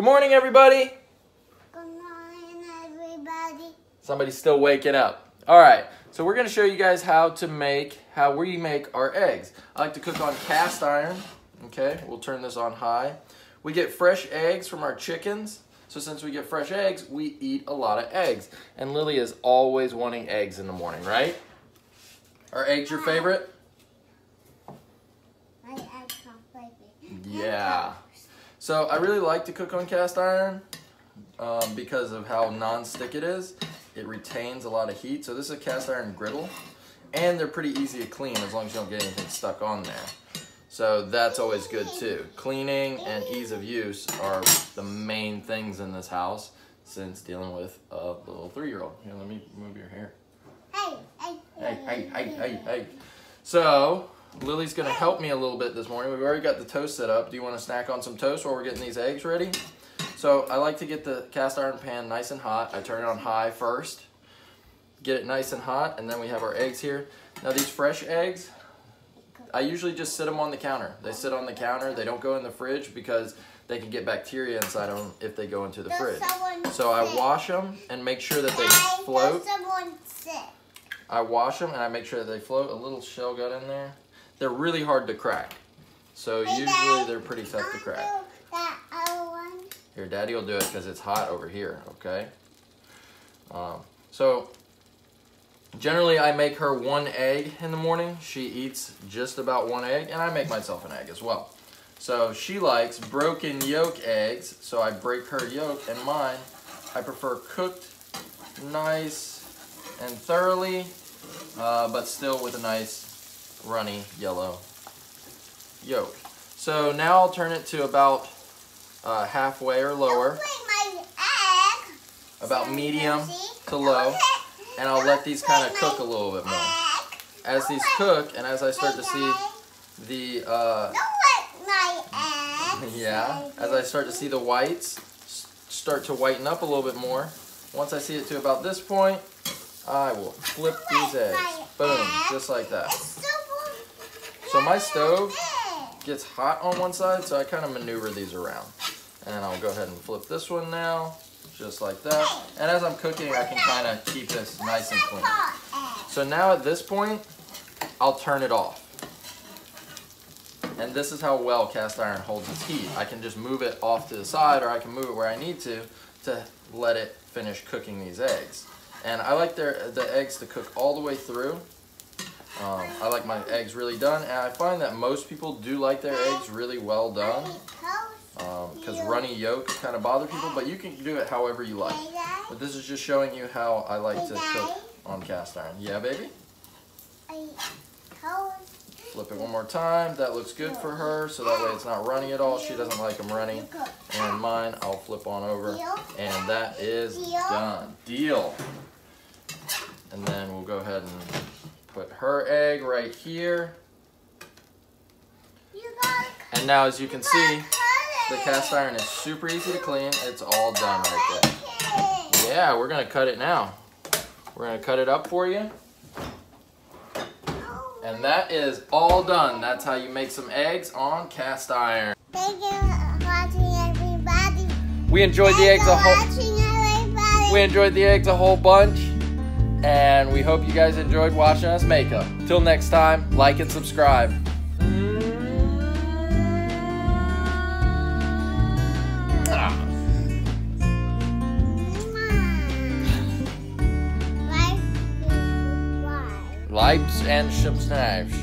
Good morning, everybody. Good morning, everybody. Somebody's still waking up. All right, so we're going to show you guys how we make our eggs. I like to cook on cast iron. Okay, we'll turn this on high. We get fresh eggs from our chickens. So since we get fresh eggs, we eat a lot of eggs. And Lily is always wanting eggs in the morning, right? Are eggs your favorite? My eggs are favorite. Yeah. So I really like to cook on cast iron because of how non-stick it is. It retains a lot of heat. So this is a cast iron griddle. And they're pretty easy to clean as long as you don't get anything stuck on there. So that's always good too. Cleaning and ease of use are the main things in this house since dealing with a little 3-year-old. Here, let me move your hair. Hey. So Lily's gonna help me a little bit this morning. We've already got the toast set up. Do you want to snack on some toast while we're getting these eggs ready? So I like to get the cast iron pan nice and hot. I turn it on high first, get it nice and hot, and then we have our eggs here. Now these fresh eggs, I usually just sit them on the counter. They sit on the counter. They don't go in the fridge because they can get bacteria inside of them if they go into the fridge. So I wash them and make sure that they float. I wash them and I make sure that they float. A little shell got in there. They're really hard to crack. So usually they're pretty tough to crack. Here, Daddy will do it because it's hot over here, okay? So generally I make her 1 egg in the morning. She eats just about 1 egg, and I make myself an egg as well. So she likes broken yolk eggs, so I break her yolk, and mine, I prefer cooked nice and thoroughly, but still with a nice runny yellow yolk. So now I'll turn it to about halfway or lower, about medium to low, and I'll let these kind of cook a little bit more. As these cook, and as I start to see the as I start to see the whites start to whiten up a little bit more, once I see it to about this point, I will flip these eggs. Boom, just like that. So my stove gets hot on one side, so I kind of maneuver these around. And I'll go ahead and flip this one now, just like that. And as I'm cooking, I can kind of keep this nice and clean. So now at this point, I'll turn it off. And this is how well cast iron holds its heat. I can just move it off to the side, or I can move it where I need to let it finish cooking these eggs. And I like the eggs to cook all the way through. I like my eggs really done, and I find that most people do like their eggs really well done because runny yolks kind of bother people, but you can do it however you like. But this is just showing you how I like to cook on cast iron. Yeah, baby? Flip it one more time. That looks good for her, so that way it's not runny at all. She doesn't like them runny. And mine, I'll flip on over, and that is done. Deal. And then we'll go ahead and put her egg right here. And now as you can see, the cast iron is super easy to clean. It's all done right there. Yeah, we're gonna cut it now. We're gonna cut it up for you. And that is all done. That's how you make some eggs on cast iron. Thank you for watching, everybody. We enjoyed the eggs a whole bunch. And we hope you guys enjoyed watching us make them. Till next time, like and subscribe. Lights and some snaps.